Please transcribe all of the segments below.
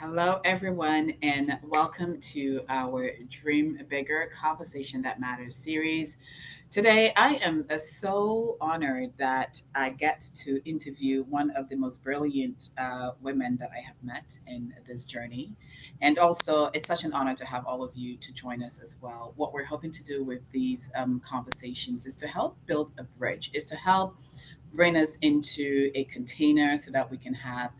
Hello, everyone, and welcome to our Dream Bigger Conversation That Matters series. Today, I am so honored that I get to interview one of the most brilliant women that I have met in this journey. And also, it's such an honor to have all of you to join us as well. What we're hoping to do with these conversations is to help build a bridge, is to help bring us into a container so that we can have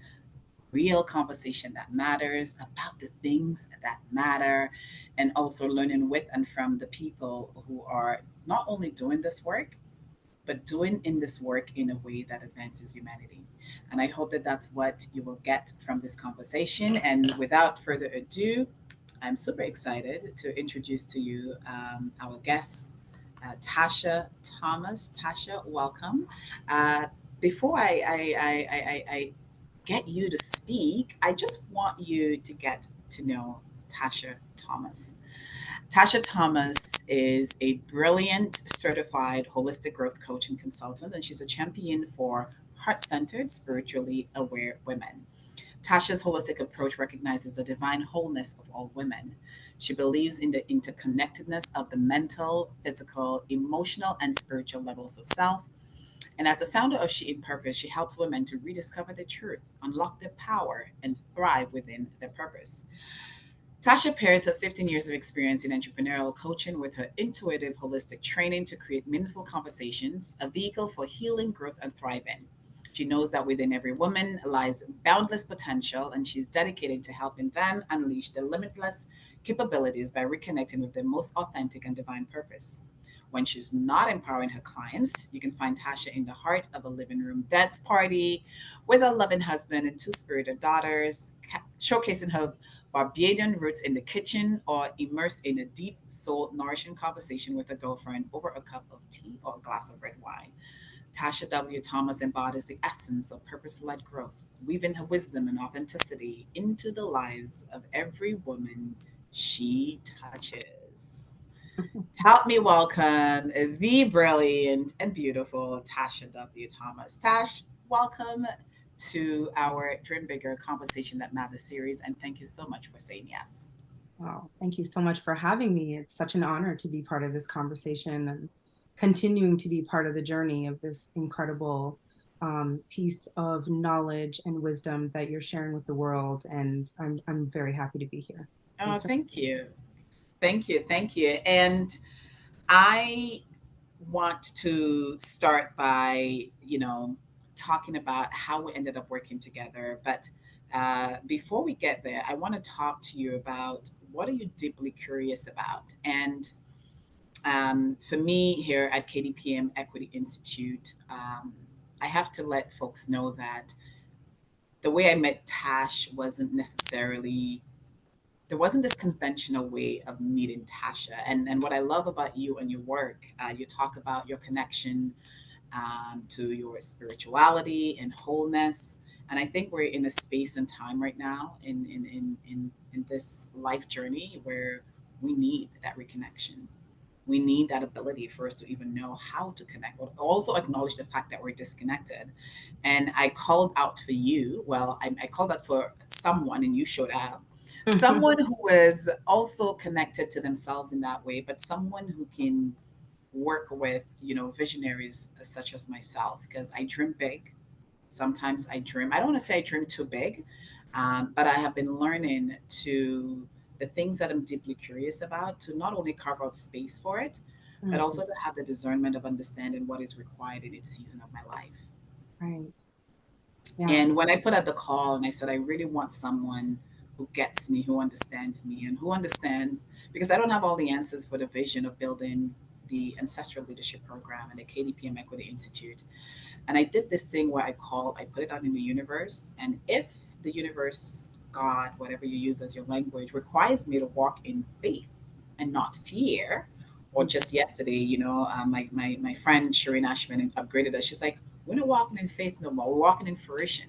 real conversation that matters about the things that matter, and also learning with and from the people who are not only doing this work, but doing in this work in a way that advances humanity. And I hope that that's what you will get from this conversation. And without further ado, I'm super excited to introduce to you our guest, Tasha Thomas. Tasha, welcome. Uh, before I get you to speak, I just want you to get to know Tasha Thomas. Tasha Thomas is a brilliant certified holistic growth coach and consultant, and she's a champion for heart centered, spiritually aware women. Tasha's holistic approach recognizes the divine wholeness of all women. She believes in the interconnectedness of the mental, physical, emotional, and spiritual levels of self. And as the founder of She in Purpose, she helps women to rediscover their truth, unlock their power, and thrive within their purpose. Tasha pairs her 15 years of experience in entrepreneurial coaching with her intuitive holistic training to create meaningful conversations, a vehicle for healing, growth, and thriving. She knows that within every woman lies boundless potential, and she's dedicated to helping them unleash their limitless capabilities by reconnecting with their most authentic and divine purpose. When she's not empowering her clients, you can find Tasha in the heart of a living room dance party with a loving husband and two spirited daughters, showcasing her Barbadian roots in the kitchen, or immersed in a deep, soul nourishing conversation with a girlfriend over a cup of tea or a glass of red wine. Tasha W. Thomas embodies the essence of purpose led growth, weaving her wisdom and authenticity into the lives of every woman she touches. Help me welcome the brilliant and beautiful Tasha W. Thomas. Tash, welcome to our Dream Bigger Conversation That Matters series, and thank you so much for saying yes. Wow, thank you so much for having me. It's such an honor to be part of this conversation and continuing to be part of the journey of this incredible piece of knowledge and wisdom that you're sharing with the world. And I'm very happy to be here. Oh, Thanks for. thank you. Thank you. Thank you. And I want to start by, talking about how we ended up working together. But before we get there, I want to talk to you about what are you deeply curious about? And for me here at KDPM Equity Institute, I have to let folks know that the way I met Tash wasn't necessarily, there wasn't this conventional way of meeting Tasha. And what I love about you and your work, you talk about your connection to your spirituality and wholeness. And I think we're in a space and time right now in this life journey where we need that reconnection. We need that ability for us to even know how to connect, but also acknowledge the fact that we're disconnected. And I called out for you. Well, I called out for someone, and you showed up. Someone who is also connected to themselves in that way, but someone who can work with, visionaries such as myself, because I dream big. Sometimes I dream, I don't want to say I dream too big, but I have been learning to the things that I'm deeply curious about to not only carve out space for it, but also Mhm. to have the discernment of understanding what is required in its season of my life. Right. Yeah. And when I put out the call and I said, I really want someone who gets me, who understands me, and who understands, because I don't have all the answers for the vision of building the Ancestral Leadership Program and the KDPM Equity Institute. And I did this thing where I put it out in the universe. And if the universe, God, whatever you use as your language, requires me to walk in faith and not fear, or just yesterday, my friend Shireen Ashman upgraded us. She's like, we're not walking in faith no more. We're walking in fruition.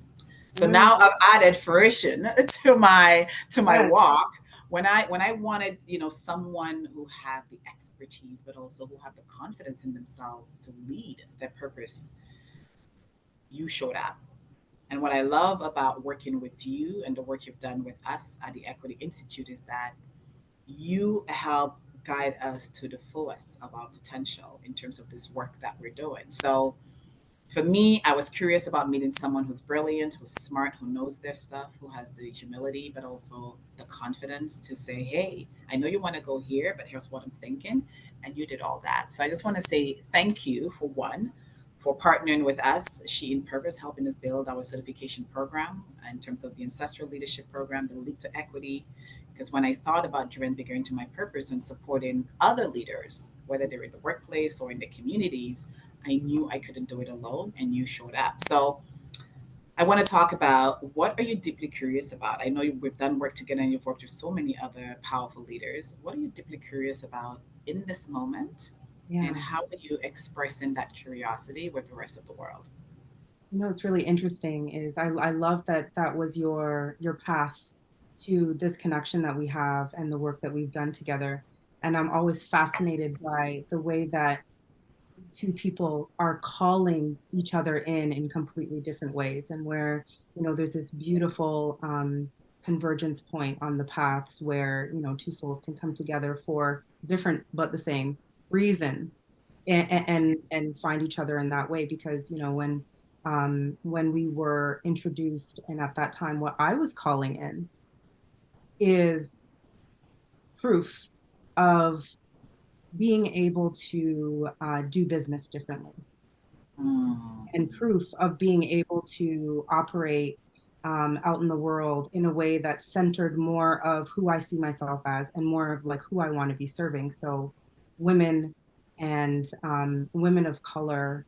So Mm, now I've added fruition to my yes. walk. When I wanted, someone who had the expertise, but also who have the confidence in themselves to lead their purpose, you showed up. And what I love about working with you and the work you've done with us at the Equity Institute is that you help guide us to the fullest of our potential in terms of this work that we're doing. So for me, I was curious about meeting someone who's brilliant, who's smart, who knows their stuff, who has the humility, but also the confidence to say, hey, I know you want to go here, but here's what I'm thinking. And you did all that. So I just want to say thank you for one, for partnering with us, She in Purpose, helping us build our certification program in terms of the Ancestral Leadership Program, the Leap to Equity. Because when I thought about dreaming bigger into my purpose and supporting other leaders, whether they're in the workplace or in the communities, I knew I couldn't do it alone, and you showed up. So I want to talk about, what are you deeply curious about? I know we've done work together and you've worked with so many other powerful leaders. What are you deeply curious about in this moment? And Yeah. how are you expressing that curiosity with the rest of the world? It's really interesting is I love that that was your path to this connection that we have and the work that we've done together. And I'm always fascinated by the way that two people are calling each other in completely different ways, and where there's this beautiful convergence point on the paths where two souls can come together for different but the same reasons, and find each other in that way. Because when we were introduced, and at that time what I was calling in is proof of being able to do business differently, Mm, and proof of being able to operate out in the world in a way that's centered more of who I see myself as, and more of like who I want to be serving. So women, and women of color,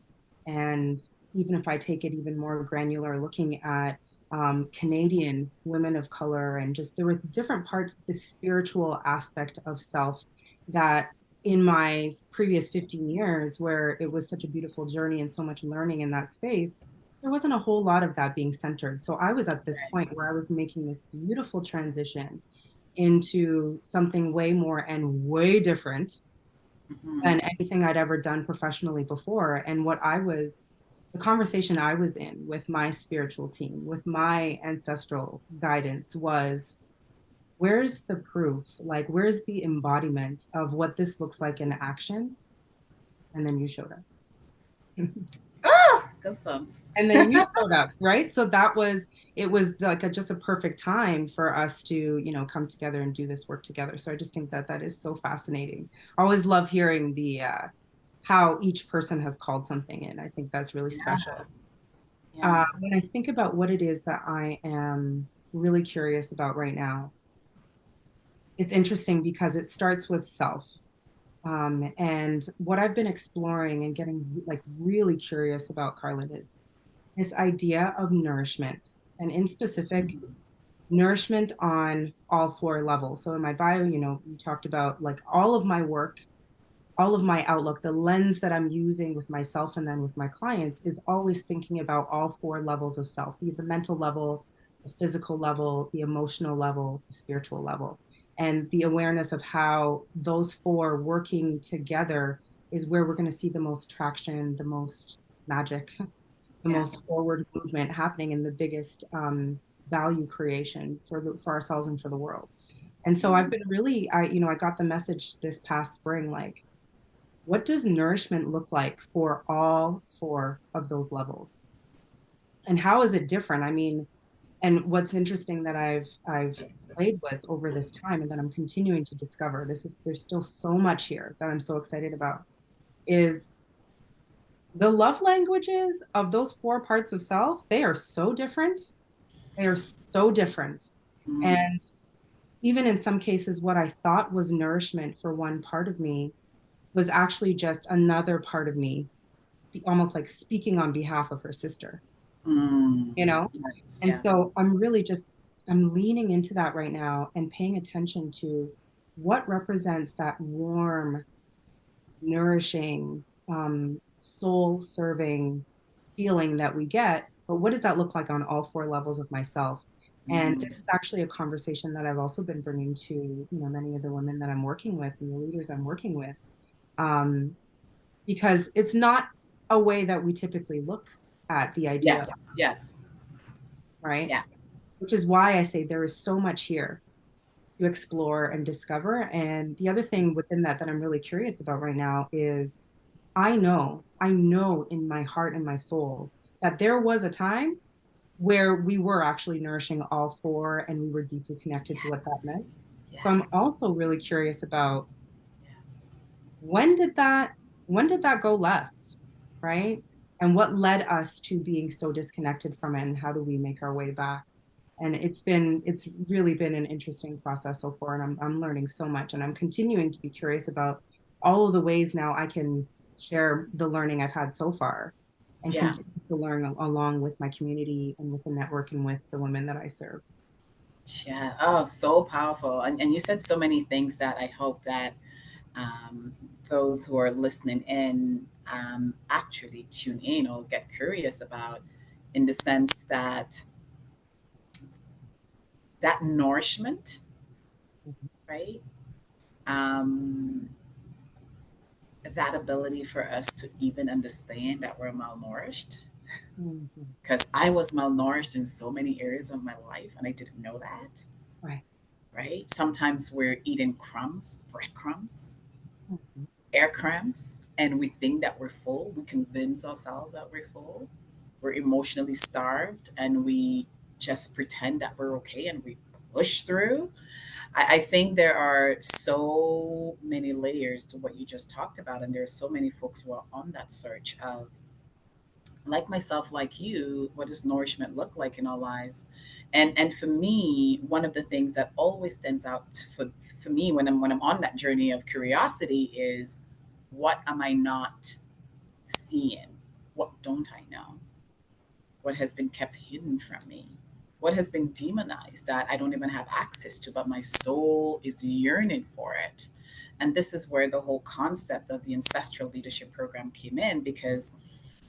and even if I take it even more granular, looking at Canadian women of color, and just there were different parts of the spiritual aspect of self that in my previous 15 years, where it was such a beautiful journey and so much learning in that space, there wasn't a whole lot of that being centered. So I was at this point where I was making this beautiful transition into something way more and way different mhm. than anything I'd ever done professionally before. And the conversation I was in with my spiritual team, with my ancestral guidance, was, where's the proof? Like, where's the embodiment of what this looks like in action? And then you showed up. Ah, goosebumps. And then you showed up, right? So it was like just a perfect time for us to come together and do this work together. So I just think that that is so fascinating. I always love hearing the how each person has called something in. I think that's really Yeah, special. yeah. When I think about what it is that I am really curious about right now, it's interesting because it starts with self. And what I've been exploring and getting like really curious about, Karlyn, is this idea of nourishment, and in specific, Mhm. nourishment on all four levels. So in my bio, you talked about like all of my work, all of my outlook, the lens that I'm using with myself and then with my clients is always thinking about all four levels of self: the mental level, the physical level, the emotional level, the spiritual level. And the awareness of how those four working together is where we're going to see the most traction, the most magic, the Yeah. most forward movement happening, in the biggest value creation for ourselves and for the world. And so I've Mm, been really, I got the message this past spring, like, what does nourishment look like for all four of those levels? And how is it different? I mean, and what's interesting that I've played with over this time, and that I'm continuing to discover, there's still so much here that I'm so excited about, is the love languages of those four parts of self. They are so different. They are so different. mm, And even in some cases, what I thought was nourishment for one part of me was actually just another part of me, almost like speaking on behalf of her sister, mm. you know? Yes, And yes. so I'm leaning into that right now and paying attention to what represents that warm, nourishing, soul serving feeling that we get. But what does that look like on all four levels of myself? And Mm, this is actually a conversation that I've also been bringing to, many of the women that I'm working with and the leaders I'm working with, um, because it's not a way that we typically look at the idea. yes, yes. right? Yeah. Which is why I say there is so much here to explore and discover. And the other thing within that that I'm really curious about right now is I know in my heart and my soul that there was a time where we were actually nourishing all four and we were deeply connected to what that meant. Yes. So I'm Yes. also really curious about Yes. when did that when did that go left, right? And what led us to being so disconnected from it, and how do we make our way back? And it's really been an interesting process so far, and I'm learning so much, and I'm continuing to be curious about all of the ways now I can share the learning I've had so far and Yeah. continue to learn along with my community and with the network and with the women that I serve. Yeah. Oh, so powerful. And you said so many things that I hope that um, those who are listening in actually tune in or get curious about, in the sense that that nourishment, right? Um, that ability for us to even understand that we're malnourished. Mhm. Because I was malnourished in so many areas of my life and I didn't know that, Right. right? Sometimes we're eating crumbs, breadcrumbs, Mhm. air crumbs, and we think that we're full. We convince ourselves that we're full. We're emotionally starved and we just pretend that we're okay and we push through. I think there are so many layers to what you just talked about, and there are so many folks who are on that search of, like myself, like you, what does nourishment look like in our lives? And for me, one of the things that always stands out for me when I'm on that journey of curiosity is, what am I not seeing? What don't I know? What has been kept hidden from me? What has been demonized that I don't even have access to, but my soul is yearning for it? And this is where the whole concept of the ancestral leadership program came in, because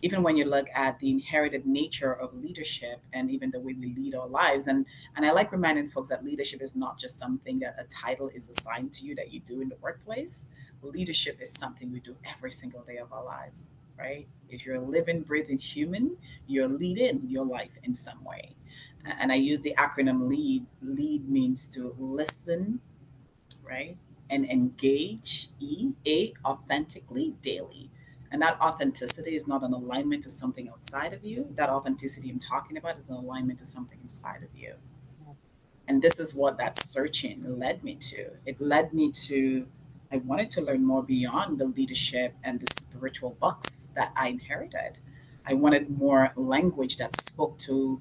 even when you look at the inherited nature of leadership and even the way we lead our lives, and I like reminding folks that leadership is not just something that a title is assigned to you that you do in the workplace. Leadership is something we do every single day of our lives, right? If you're a living, breathing human, you're leading your life in some way. And I use the acronym LEAD. LEAD means to listen, right? And engage, authentically, daily. And that authenticity is not an alignment to something outside of you. That authenticity I'm talking about is an alignment to something inside of you. Yes. And this is what that searching led me to. It led me to, I wanted to learn more beyond the leadership and the spiritual books that I inherited. I wanted more language that spoke to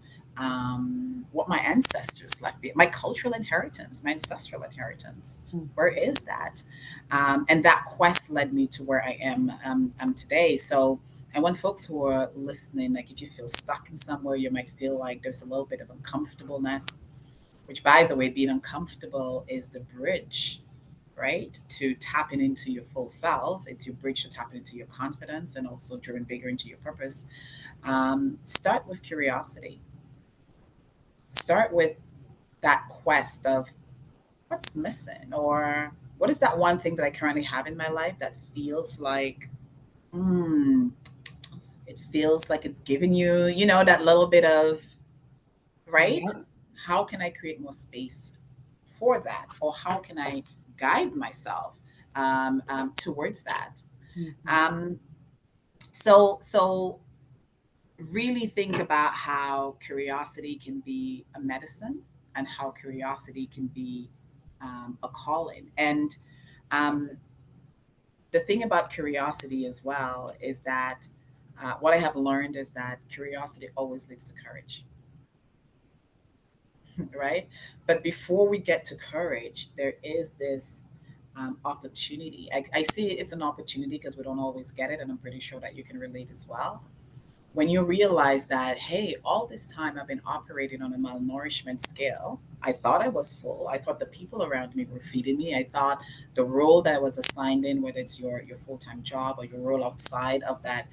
what my ancestors left me, my cultural inheritance, my ancestral inheritance. Where Mhm. is that? And that quest led me to where I am today. So I want folks who are listening, like if you feel stuck in somewhere, you might feel like there's a little bit of uncomfortableness, which, by the way, being uncomfortable is the bridge, right, to tapping into your full self. It's your bridge to tapping into your confidence and also driven bigger into your purpose. Start with curiosity. Start with that quest of what's missing, or what is that one thing that I currently have in my life that feels like, mm, it feels like it's giving you, that little bit of, right? Yep. How can I create more space for that? Or how can I guide myself towards that? Mhm. Um, so really think about how curiosity can be a medicine and how curiosity can be a calling. And um, the thing about curiosity as well is that what I have learned is that curiosity always leads to courage, right? But before we get to courage, there is this opportunity. I see it's an opportunity because we don't always get it, and I'm pretty sure that you can relate as well. When you realize that, hey, all this time I've been operating on a malnourishment scale, I thought I was full. I thought the people around me were feeding me. I thought the role that I was assigned in, whether it's your full time job or your role outside of that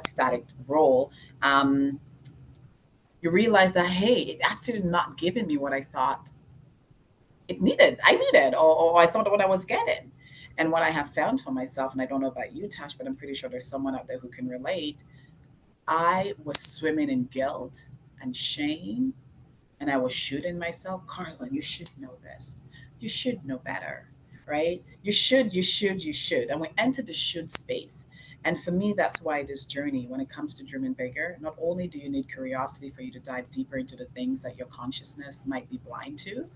static role, um, you realize that, hey, it actually not giving me what I thought it needed. I needed, or I thought what I was getting. And what I have found for myself, and I don't know about you, Tash, but I'm pretty sure there's someone out there who can relate. I was swimming in guilt and shame, and I was shooting myself, Karlyn, you should know this. You should know better, right? You should. And we enter the should space. And for me, that's why this journey, when it comes to dreaming bigger, not only do you need curiosity for you to dive deeper into the things that your consciousness might be blind to,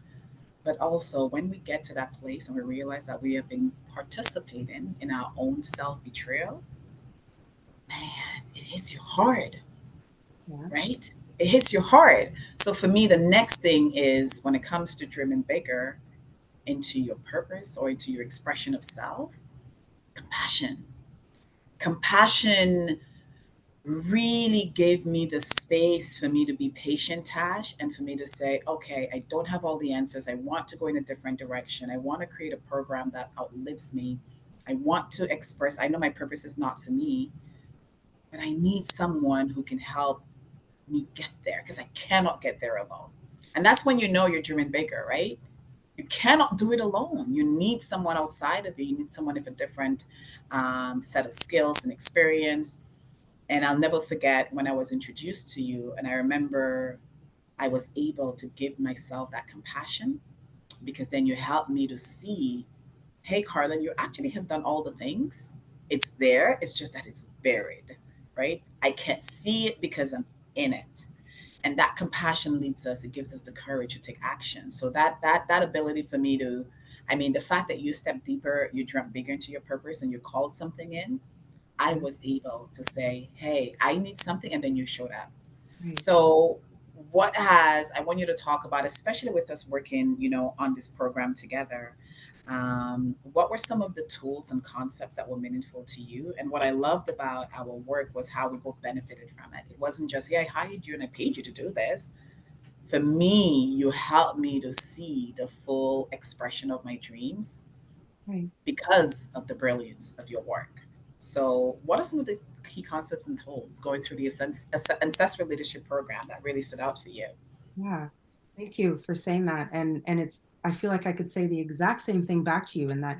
but also when we get to that place and we realize that we have been participating in our own self betrayal, man, it hits you hard, Yeah. right? It hits you hard. So for me, the next thing is when it comes to dreaming bigger into your purpose or into your expression of self, compassion. Compassion really gave me the space for me to be patient, Tash, and for me to say, okay, I don't have all the answers. I want to go in a different direction. I want to create a program that outlives me. I want to express, I know my purpose is not for me, but I need someone who can help me get there because I cannot get there alone. And that's when you know you're dreaming bigger, right? You cannot do it alone. You need someone outside of you. You need someone with a different set of skills and experience. And I'll never forget when I was introduced to you, and I remember I was able to give myself that compassion because then you helped me to see, hey, Karlyn, you actually have done all the things. It's there. It's just that it's buried, right? I can't see it because I'm in it. And that compassion leads us, it gives us the courage to take action. So that ability for me to, I mean, the fact that you stepped deeper, you dreamt bigger into your purpose and you called something in, I Yeah. was able to say, hey, I need something, and then you showed up. Right. So what has, I want you to talk about, especially with us working, on this program together, what were some of the tools and concepts that were meaningful to you? And what I loved about our work was how we both benefited from it. It wasn't just, yeah, I hired you and I paid you to do this. For me, you helped me to see the full expression of my dreams Right. because of the brilliance of your work. So, what are some of the key concepts and tools going through the Ancestral Leadership Program that really stood out for you? Yeah. Thank you for saying that. And it's, I feel like I could say the exact same thing back to you in that,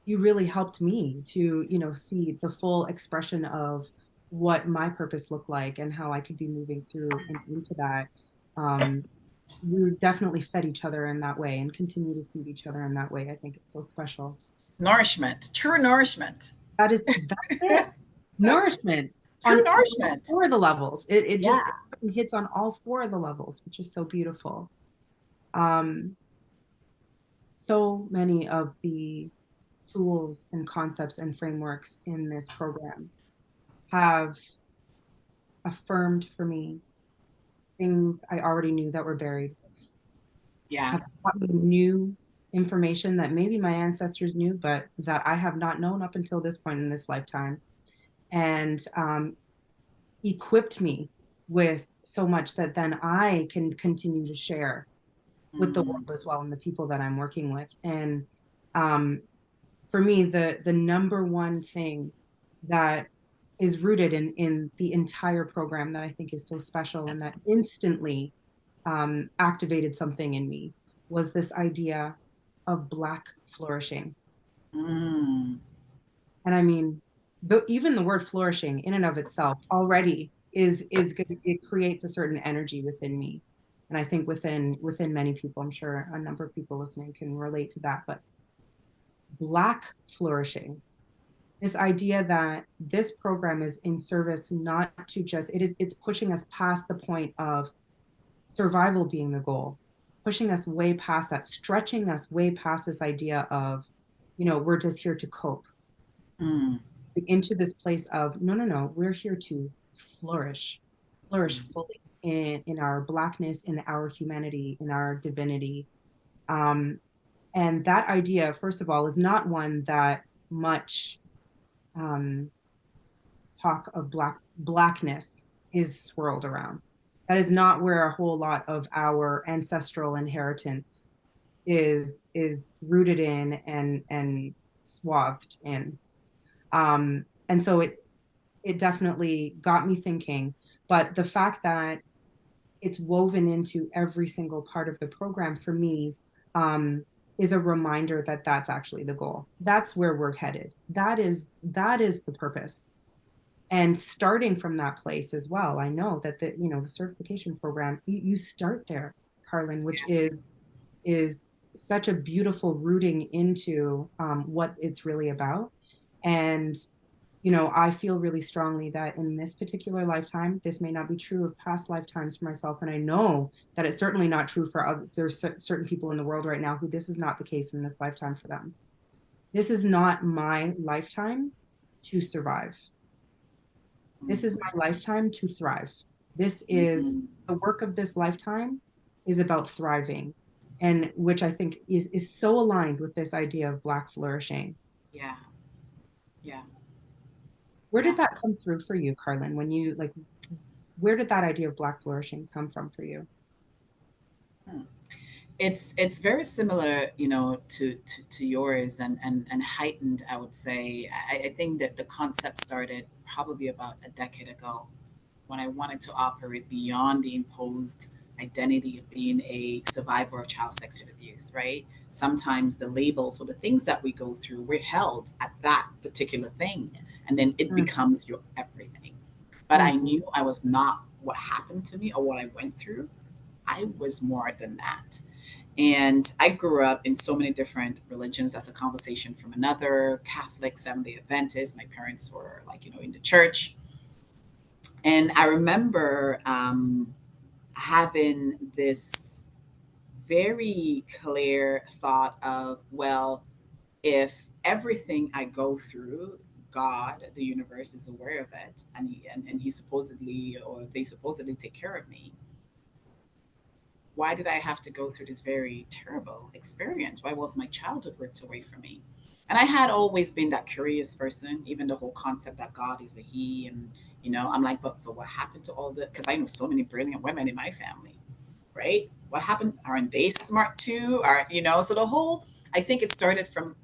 you really helped me to, see the full expression of what my purpose looked like and how I could be moving through and into that. Um, we definitely fed each other in that way and continue to feed each other in that way. I think it's so special. Nourishment, true nourishment. That's it. Nourishment True on all nourishment. four of the levels. It Yeah. just it hits on all four of the levels, which is so beautiful. Um, so many of the tools and concepts and frameworks in this program have affirmed for me things I already knew that were buried, Yeah. have taught me new information that maybe my ancestors knew, but that I have not known up until this point in this lifetime, and equipped me with so much that then I can continue to share with the Mm, world as well and the people that I'm working with. And um, for me, the number one thing that is rooted in the entire program that I think is so special and that instantly activated something in me was this idea of Black flourishing. mm, And I mean, even the word flourishing in and of itself already is good. It creates a certain energy within me, and I think within many people, I'm sure a number of people listening can relate to that. But Black flourishing, this idea that this program is in service not to just it's pushing us past the point of survival being the goal, pushing us way past that, stretching us way past this idea of, we're just here to cope mm, into this place of no, no, no, we're here to flourish, flourish mm, fully in our Blackness, in our humanity, in our divinity. Um, and that idea, first of all, is not one that much um, talk of Blackness is swirled around. That is not where a whole lot of our ancestral inheritance is rooted in and swathed in. And so it definitely got me thinking. But the fact that it's woven into every single part of the program for me um, is a reminder that that's actually the goal. That's where we're headed. That is the purpose. And starting from that place as well, I know that the certification program, you start there, Karlyn, which is such a beautiful rooting into what it's really about. And I feel really strongly that in this particular lifetime, this may not be true of past lifetimes for myself. And I know that it's certainly not true for other, there's certain people in the world right now who this is not the case in this lifetime for them. This is not my lifetime to survive. This is my lifetime to thrive. This is Mm-hmm. the work of this lifetime is about thriving, and which I think is so aligned with this idea of Black flourishing. Yeah, yeah, Where yeah. did that come through for you, Karlyn? When you like, where did that idea of Black flourishing come from for you? Hmm. It's very similar, to yours, and heightened, I would say. I think that the concept started probably about a decade ago when I wanted to operate beyond the imposed identity of being a survivor of child sexual abuse, right? Sometimes the labels or the things that we go through, we're held at that particular thing, and then it Mm-hmm. becomes your everything. But I Mm-hmm. knew I was not what happened to me or what I went through. I was more than that. And I grew up in so many different religions. That's a conversation from another. Catholic, Seventh day Adventist. My parents were like, in the church. And I remember having this very clear thought of, well, if everything I go through, God, the universe is aware of it, and he supposedly, or they supposedly take care of me, why did I have to go through this very terrible experience? Why was my childhood ripped away from me? And I had always been that curious person, even the whole concept that God is a he. And, I'm like, but so what happened to all the, because I know so many brilliant women in my family, right? What happened? Aren't they smart too? So the whole, I think it started from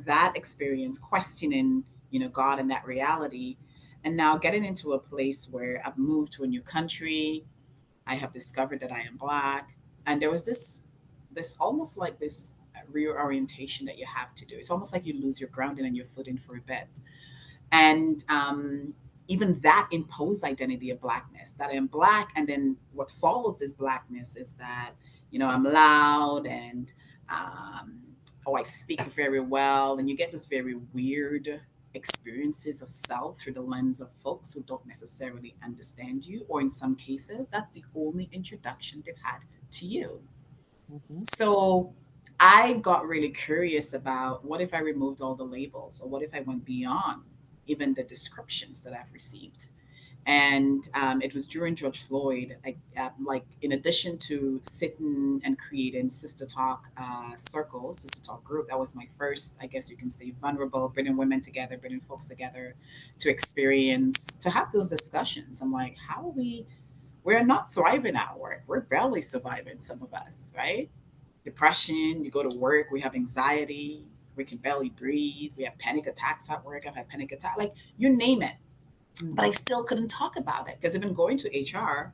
that experience, questioning, God and that reality. And now getting into a place where I've moved to a new country, I have discovered that I am black, and there was this almost like this reorientation that you have to do. It's almost like you lose your grounding and your footing for a bit, and even that imposed identity of blackness, that I am black, and then what follows this blackness is that I'm loud, and um, oh, I speak very well, and you get this very weird experiences of self through the lens of folks who don't necessarily understand you, or in some cases that's the only introduction they've had to you. Mm-hmm. So I got really curious about, what if I removed all the labels, or what if I went beyond even the descriptions that I've received. And it was during George Floyd, like in addition to sitting and creating Sister Talk circles, Sister Talk group, that was my first, I guess you can say, vulnerable, bringing women together, bringing folks together to experience, to have those discussions. I'm like, how are we're not thriving at work. We're barely surviving, some of us, right? Depression, you go to work, we have anxiety, we can barely breathe, we have panic attacks at work. I've had panic attack, like you name it. But I Mm-hmm. still couldn't talk about it because even going to HR,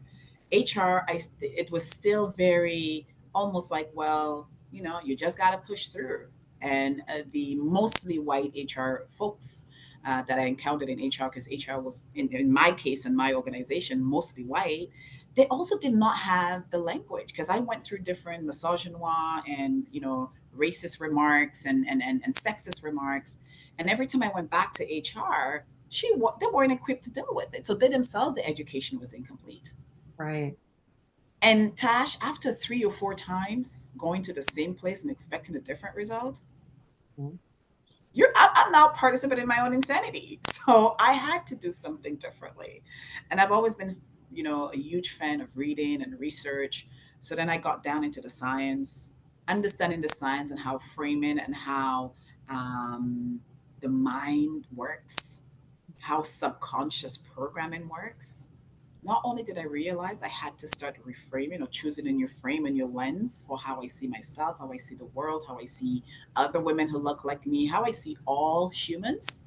it was still very almost like, well, you just got to push through. And the mostly white HR folks that I encountered in HR, because HR was, in my case, in my organization, mostly white, they also did not have the language, because I went through different misogynoir and, racist remarks and sexist remarks. And every time I went back to HR, they weren't equipped to deal with it. So they themselves, the education was incomplete. Right. And Tash, after 3 or 4 times going to the same place and expecting a different result, Mm-hmm. I'm now participating in my own insanity. So I had to do something differently. And I've always been, a huge fan of reading and research. So then I got down into the science, understanding the science and how framing and how the mind works, how subconscious programming works. Not only did I realize I had to start reframing or choosing a new frame and new lens for how I see myself, how I see the world, how I see other women who look like me, how I see all humans,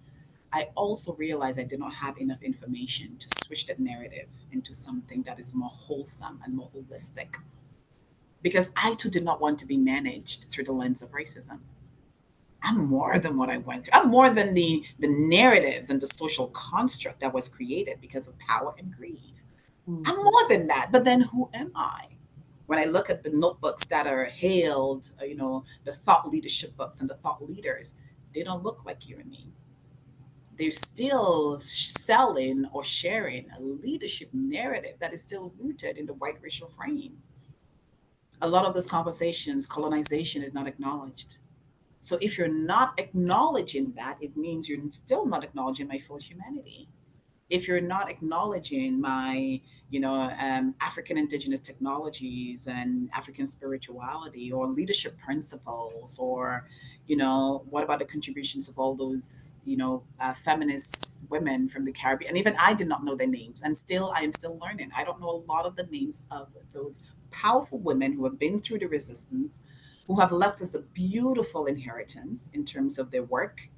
I also realized I did not have enough information to switch that narrative into something that is more wholesome and more holistic. Because I too did not want to be managed through the lens of racism. I'm more than what I went through. I'm more than the narratives and the social construct that was created because of power and greed. I'm Mhm. more than that. But then who am I? When I look at the notebooks that are hailed, the thought leadership books and the thought leaders, they don't look like you and me. They're still selling or sharing a leadership narrative that is still rooted in the white racial frame. A lot of those conversations, colonization is not acknowledged. So if you're not acknowledging that, it means you're still not acknowledging my full humanity. If you're not acknowledging my, African indigenous technologies and African spirituality or leadership principles, or, what about the contributions of all those, feminist women from the Caribbean? And even I did not know their names. And still, I am still learning. I don't know a lot of the names of those powerful women who have been through the resistance, who have left us a beautiful inheritance in terms of their work.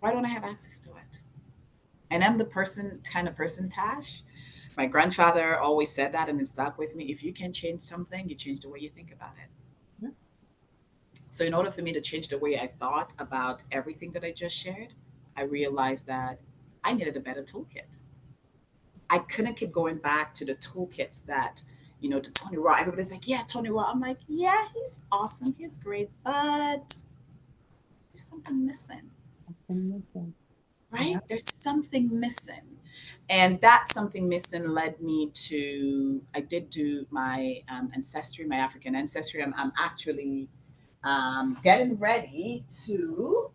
Why don't I have access to it? And I'm the kind of person, Tash. My grandfather always said that, and it stuck with me. If you can change something, you change the way you think about it. So, in order for me to change the way I thought about everything that I just shared, I realized that I needed a better toolkit. I couldn't keep going back to the toolkits that, the Tony Raw. Everybody's like, yeah, Tony Raw. I'm like, yeah, he's awesome. He's great. But there's something missing, Been missing. right? Yeah. There's something missing. And that something missing led me to, I did do my ancestry, my African ancestry. I'm actually getting ready to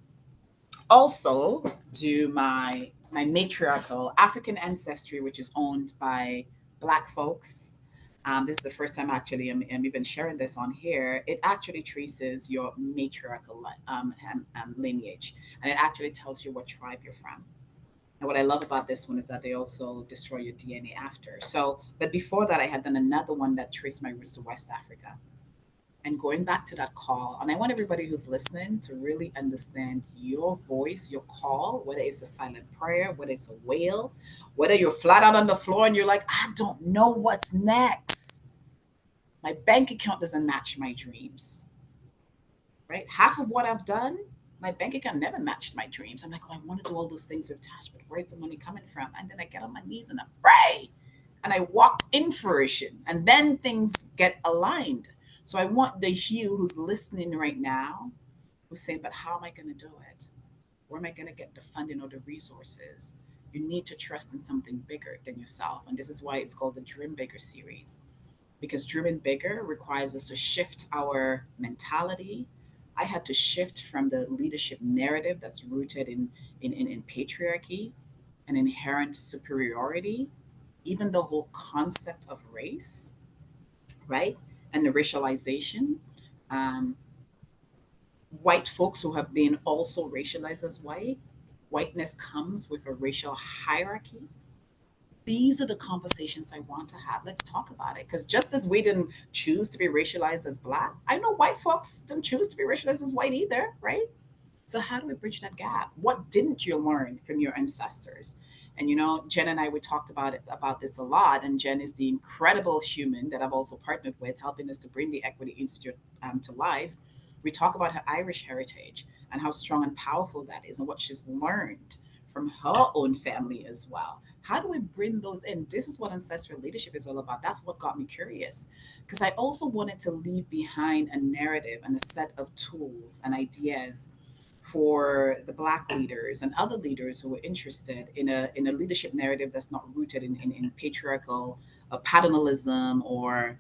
also do my matriarchal African ancestry, which is owned by Black folks. This is the first time actually I'm even sharing this on here. It actually traces your matriarchal lineage, and it actually tells you what tribe you're from. And what I love about this one is that they also destroy your DNA after. So, but before that, I had done another one that traced my roots to West Africa. And going back to that call, and I want everybody who's listening to really understand your voice, your call, whether it's a silent prayer, whether it's a wail, whether you're flat out on the floor and you're like, I don't know what's next. My bank account doesn't match my dreams, right? Half of what I've done, my bank account never matched my dreams. I'm like, oh, I want to do all those things with Tash, but where's the money coming from? And then I get on my knees and I pray and I walk in fruition, and then things get aligned. So I want the Hugh who's listening right now, who's saying, but how am I going to do it? Where am I going to get the funding or the resources? You need to trust in something bigger than yourself. And this is why it's called the Dream Bigger series, because dreaming bigger requires us to shift our mentality. I had to shift from the leadership narrative that's rooted in patriarchy and inherent superiority, even the whole concept of race, right? And the racialization. Um, White folks who have been also racialized as white, whiteness comes with a racial hierarchy. These are the conversations I want to have. Let's talk about it. Because just as we didn't choose to be racialized as Black, I know white folks didn't choose to be racialized as white either, right? So how do we bridge that gap? What didn't you learn from your ancestors? And Jen and I, we talked about this a lot. And Jen is the incredible human that I've also partnered with, helping us to bring the Equity Institute to life. We talk about her Irish heritage and how strong and powerful that is, and what she's learned from her own family as well. How do we bring those in? This is what ancestral leadership is all about. That's what got me curious, because I also wanted to leave behind a narrative and a set of tools and ideas for the Black leaders and other leaders who were interested in a leadership narrative that's not rooted in patriarchal paternalism, or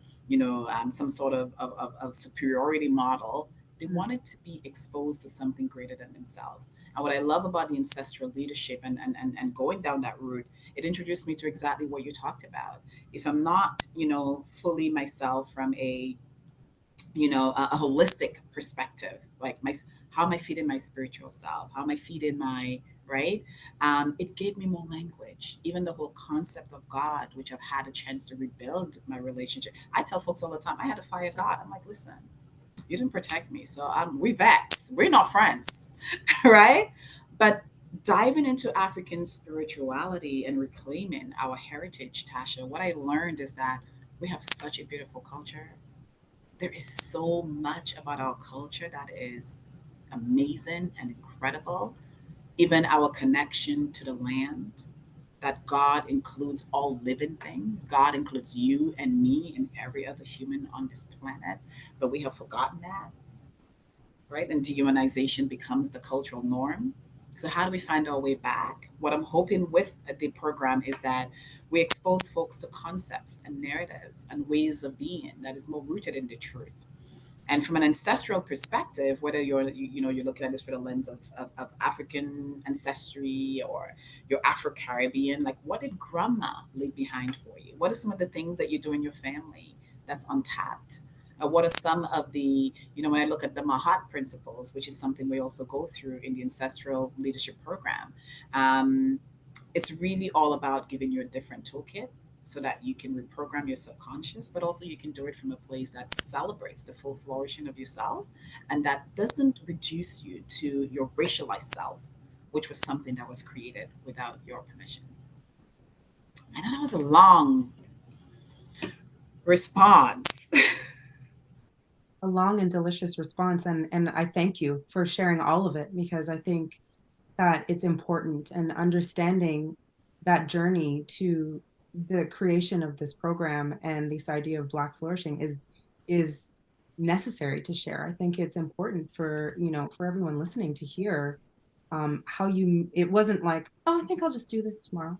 some sort of superiority model. They wanted to be exposed to something greater than themselves. And what I love about the ancestral leadership and going down that route, it introduced me to exactly what you talked about. If I'm not, fully myself from a holistic perspective, like how am I feeding my spiritual self? How am I feeding my right? It gave me more language. Even the whole concept of God, which I've had a chance to rebuild my relationship. I tell folks all the time, I had to fire God. I'm like, listen, you didn't protect me, so we vex. We're not friends, right? But diving into African spirituality and reclaiming our heritage, Tasha, what I learned is that we have such a beautiful culture. There is so much about our culture that is amazing and incredible. Even our connection to the land, that God includes all living things. God includes you and me and every other human on this planet, but we have forgotten that, right? And dehumanization becomes the cultural norm. So, how do we find our way back? What I'm hoping with the program is that we expose folks to concepts and narratives and ways of being that is more rooted in the truth. And from an ancestral perspective, whether you're looking at this for the lens of African ancestry or you're Afro-Caribbean, like what did grandma leave behind for you? What are some of the things that you do in your family that's untapped? What are some of the, when I look at the Mahat principles, which is something we also go through in the ancestral leadership program, um, it's really all about giving you a different toolkit so that you can reprogram your subconscious, but also you can do it from a place that celebrates the full flourishing of yourself and that doesn't reduce you to your racialized self, which was something that was created without your permission. I know that was a long response. A long and delicious response, and I thank you for sharing all of it, because I think that it's important, and understanding that journey to the creation of this program and this idea of Black flourishing is necessary to share. I think it's important for, for everyone listening to hear, how you, it wasn't like, oh, I think I'll just do this tomorrow.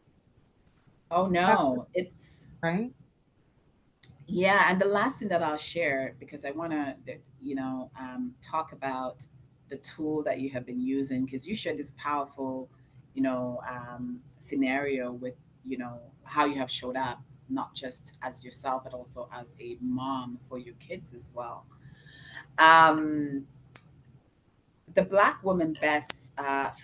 Oh That's no, it's right. yeah. And the last thing that I'll share, because I want to, talk about the tool that you have been using, because you shared this powerful, scenario with, how you have showed up, not just as yourself, but also as a mom for your kids as well. Um, the Black Woman Best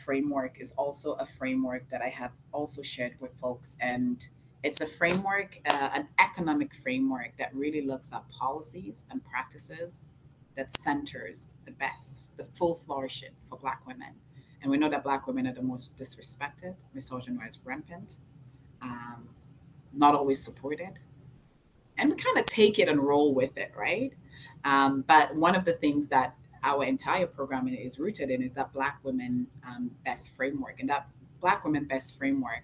framework is also a framework that I have also shared with folks, and it's a framework, an economic framework that really looks at policies and practices that centers the best, the full flourishing for Black women. And we know that Black women are the most disrespected, misogyny is rampant, um, not always supported, and we kind of take it and roll with it, right? But one of the things that our entire programming is rooted in is that Black Women Best framework. And that Black Women Best framework,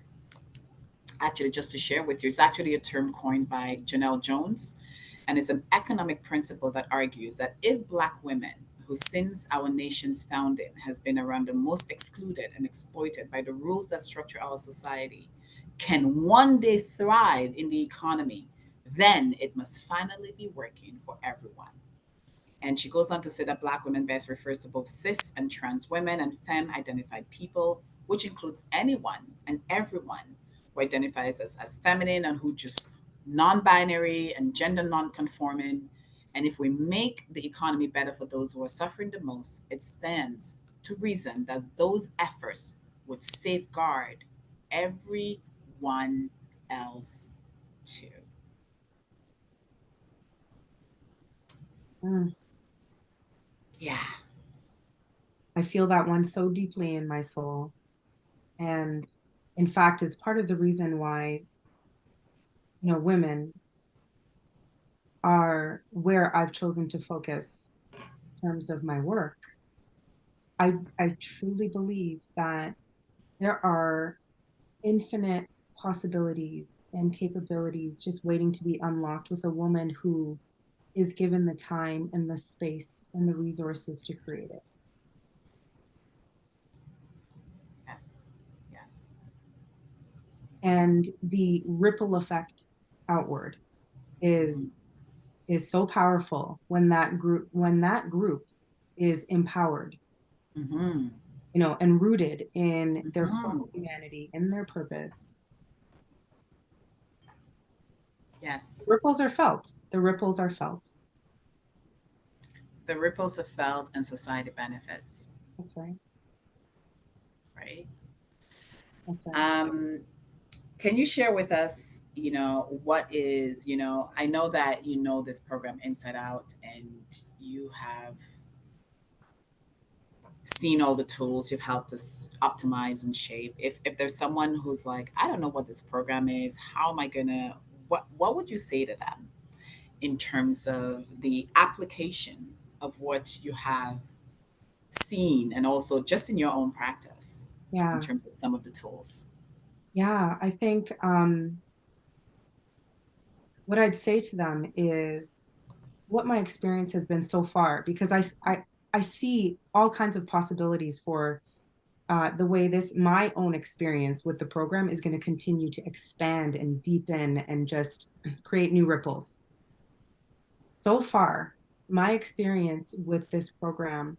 actually, just to share with you, is actually a term coined by Janelle Jones. And it's an economic principle that argues that if Black women, who since our nation's founding has been around the most excluded and exploited by the rules that structure our society, can one day thrive in the economy, then it must finally be working for everyone. And she goes on to say that Black women best refers to both cis and trans women and femme identified people, which includes anyone and everyone who identifies as feminine and who just non binary and gender non conforming. And if we make the economy better for those who are suffering the most, it stands to reason that those efforts would safeguard everyone else too. Mm. Yeah. I feel that one so deeply in my soul. And in fact, it's part of the reason why, women are where I've chosen to focus in terms of my work. I truly believe that there are infinite possibilities and capabilities just waiting to be unlocked with a woman who is given the time and the space and the resources to create it. Yes. Yes. And the ripple effect outward Mm-hmm. is is so powerful when that group is empowered, Mm-hmm. and rooted in their full Mm-hmm. humanity, in their purpose. Yes. The ripples are felt. The ripples are felt and society benefits, That's right. right? That's right. Um, can you share with us, what is, I know that you know this program inside out and you have seen all the tools, you've helped us optimize and shape. If there's someone who's like, I don't know what this program is, how am I gonna, what would you say to them in terms of the application of what you have seen and also just in your own practice in Yeah. terms of some of the tools. Yeah. I think what I'd say to them is what my experience has been so far, because I see all kinds of possibilities for the way this, my own experience with the program is going to continue to expand and deepen and just create new ripples. So far, my experience with this program,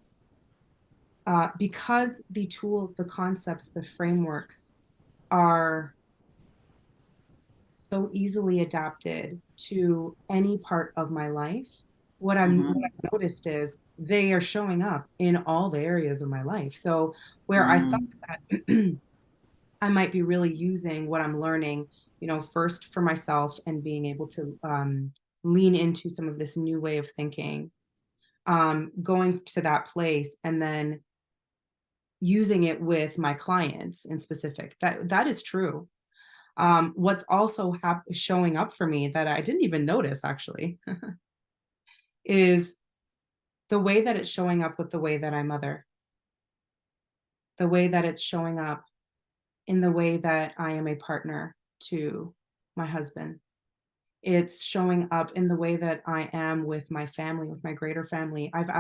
because the tools, the concepts, the frameworks are so easily adapted to any part of my life. What Mm-hmm. I've noticed is they are showing up in all the areas of my life. So where I thought Mm, that I might be really using what I'm learning, first for myself and being able to lean into some of this new way of thinking, going to that place and then using it with my clients in specific. That is true. What's also showing up for me that I didn't even notice actually is the way that it's showing up with the way that I mother, the way that it's showing up in the way that I am a partner to my husband. It's showing up in the way that I am with my family, with my greater family. I've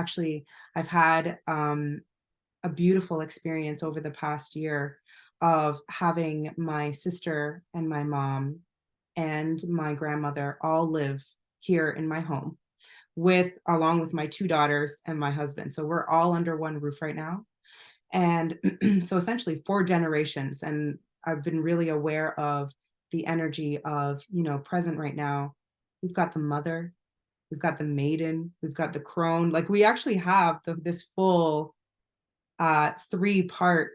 had a beautiful experience over the past year of having my sister and my mom and my grandmother all live here in my home with along with my two daughters and my husband. So we're all under one roof right now. And so essentially four generations. And I've been really aware of the energy of, present right now. We've got the mother, we've got the maiden, we've got the crone. Like we actually have this full three-part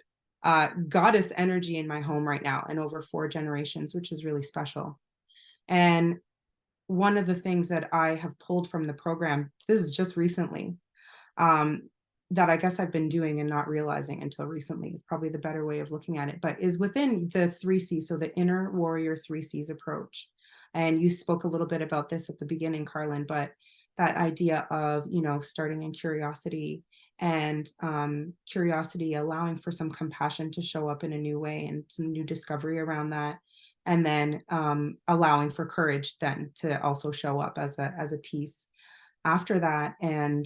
goddess energy in my home right now and over four generations, which is really special. And one of the things that I have pulled from the program, this is just recently, um, that I guess I've been doing and not realizing until recently is probably the better way of looking at it, but is within the three C's, so the inner warrior three C's approach. And you spoke a little bit about this at the beginning, Karlyn, but that idea of, starting in curiosity and curiosity allowing for some compassion to show up in a new way and some new discovery around that. And then allowing for courage then to also show up as a piece after that. And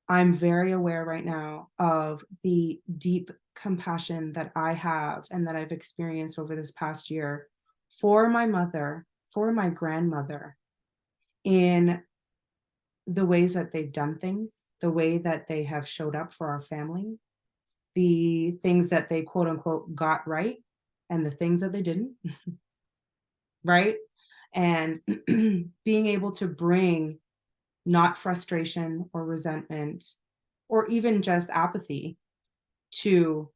I'm very aware right now of the deep compassion that I have and that I've experienced over this past year for my mother, for my grandmother, in the ways that they've done things, the way that they have showed up for our family, the things that they quote unquote got right, and the things that they didn't, right? And being able to bring not frustration or resentment or even just apathy to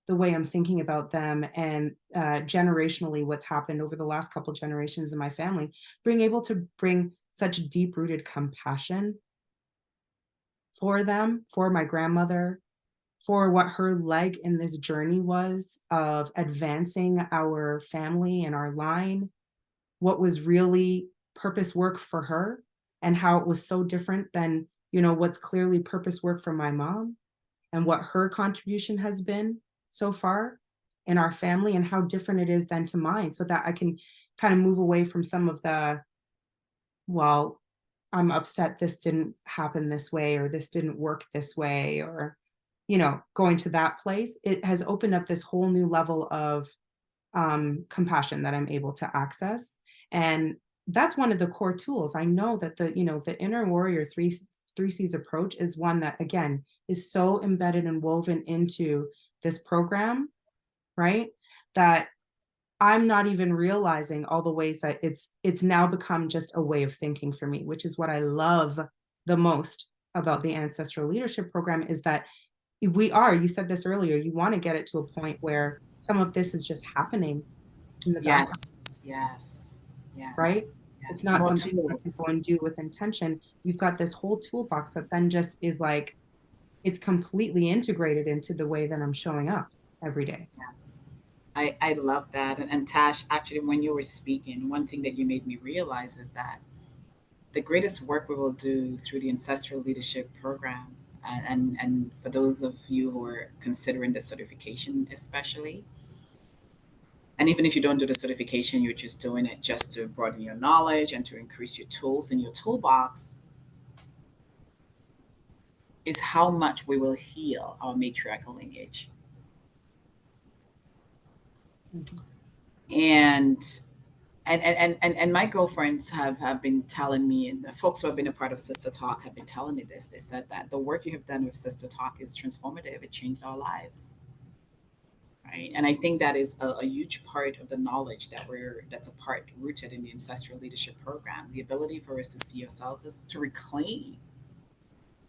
the way I'm thinking about them and generationally what's happened over the last couple generations in my family, being able to bring such deep rooted compassion for them, for my grandmother, for what her leg in this journey was of advancing our family and our line, what was really purpose work for her and how it was so different than, what's clearly purpose work for my mom and what her contribution has been so far in our family and how different it is than to mine so that I can kind of move away from some of the, well, I'm upset this didn't happen this way or this didn't work this way or, going to that place. It has opened up this whole new level of compassion that I'm able to access. And that's one of the core tools. I know that the inner warrior three C's approach is one that again is so embedded and woven into this program, right? That I'm not even realizing all the ways that it's now become just a way of thinking for me, which is what I love the most about the ancestral leadership program is that you said this earlier, you want to get it to a point where some of this is just happening in the background, yes, yes, right? yes, It's yes. not More something you have to go tools. and do with intention. You've got this whole toolbox that then just is like, it's completely integrated into the way that I'm showing up every day. Yes. I love that. And Tash, actually, when you were speaking, one thing that you made me realize is that the greatest work we will do through the Ancestral Leadership Program. And for those of you who are considering the certification, especially, and even if you don't do the certification, you're just doing it just to broaden your knowledge and to increase your tools in your toolbox, is how much we will heal our matriarchal lineage. Mhm. And and my girlfriends have been telling me, and the folks who have been a part of Sister Talk have been telling me this. They said that the work you have done with Sister Talk is transformative. It changed our lives, right? And I think that is a huge part of the knowledge that's a part rooted in the Ancestral Leadership Program. The ability for us to see ourselves is to reclaim